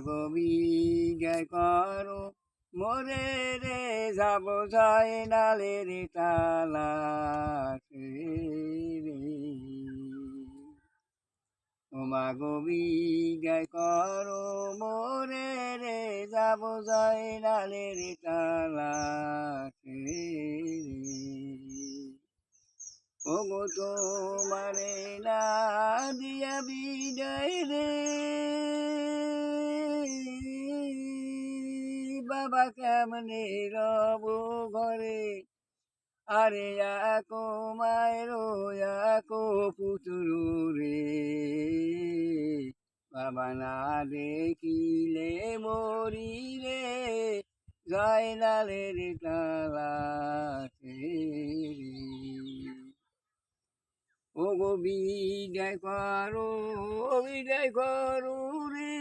Gobi জয় করো মোরে রে যাব জয় নালে রে তালা রে ওমা গবি জয় করো মোরে রে যাব জয় নালে রে তালা রে ওগো তোমারে না দিয়া বিদায় রে বাবা কেমনে রব ঘরে আরে আকো মায়ের আকো পুতুরু রে বাবা না দেখিলে মরি রে জয় লালের তালাতে ও গো বিদায় করো রে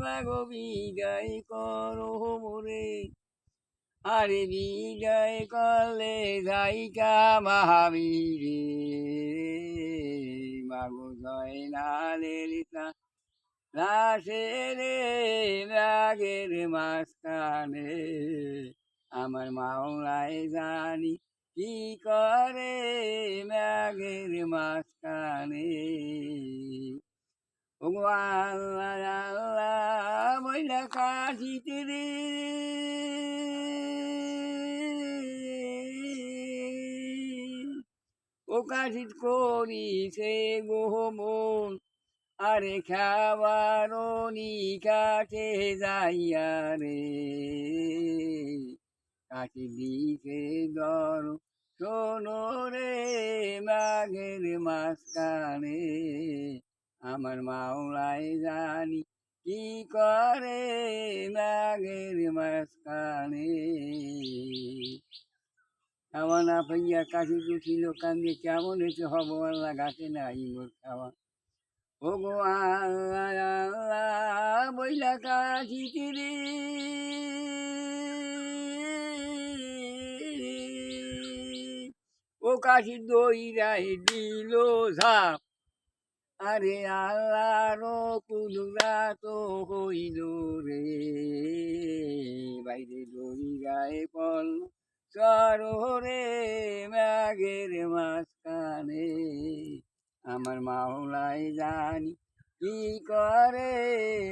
মাগো বিদায় করো মোরে আরে বিদায় করলে যাইকা মহাবীরে মাগো জয় নালের রাসে রে রাগের মাঝখানে আমার মাওলায় জানি কি করে ম্যাগের মাঝখানে ও আল্লাহ আল্লাহ বইলা কাশিতে রে ও কাশিত করিছে গো মন আরে খাবার কাছে যাইয়া রে কাছে দিছে দর শোনো রে মাঘের মাঝখানে আমার মাওলায় জানি কি করে মাঘের মাঝখানে খাওয়া না পাইয়া কাশি উঠিল কান্দে কেমন হয়েছে হব আল্লাহ গাছে নাই মোর খাওয়া ও গো আল্লাহ আল্লাহ বইলা কাশিতে রে ও কাশি দইরাই দিল ঝাপ আরে আল্লাহর কুলুরা তো হইল রে বাইরে দইরায় পল চরে ম্যাগের মাঝখানে আমার মাওলায় জানি কি করে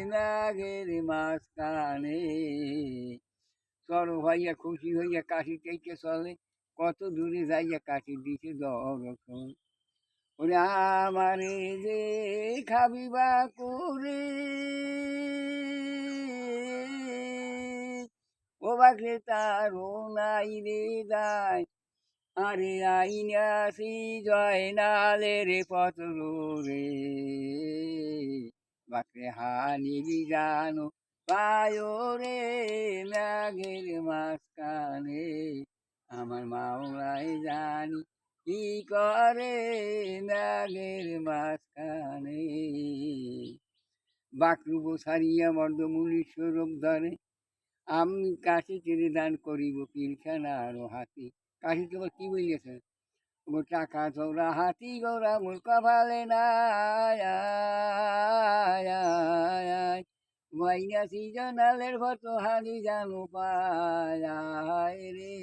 ম্যাগের মাঝখানে চলো ভাইয়া খুশি হইয়া কাশি চাইতে চলে কত দূরে যাইয়া কাশি দিছে দর্শন ওরে আমারে যে খাবিবা করে ও বাকলে তারও নাই রে যায় আরে আইনাসি জয় নালের পত্র রে বাকলে হানিবি জানো পায় রে ম্যাগের মাঝখানে আমার মাওলায় জানি কি করে ম্যাগের মাঝখানে বাকরুব সারিয়া মর্দমূলি স্বরূপ ধরে আমি কাশি ছেড়ে দান করিব পিলখানা আরো হাতি কাশি তোমার কি বলিয়েছে ও টাকা চৌরা হাতি গৌরা মোর কপালে নাই মাইনা সিজনালের ভত হানি জানো পায় রে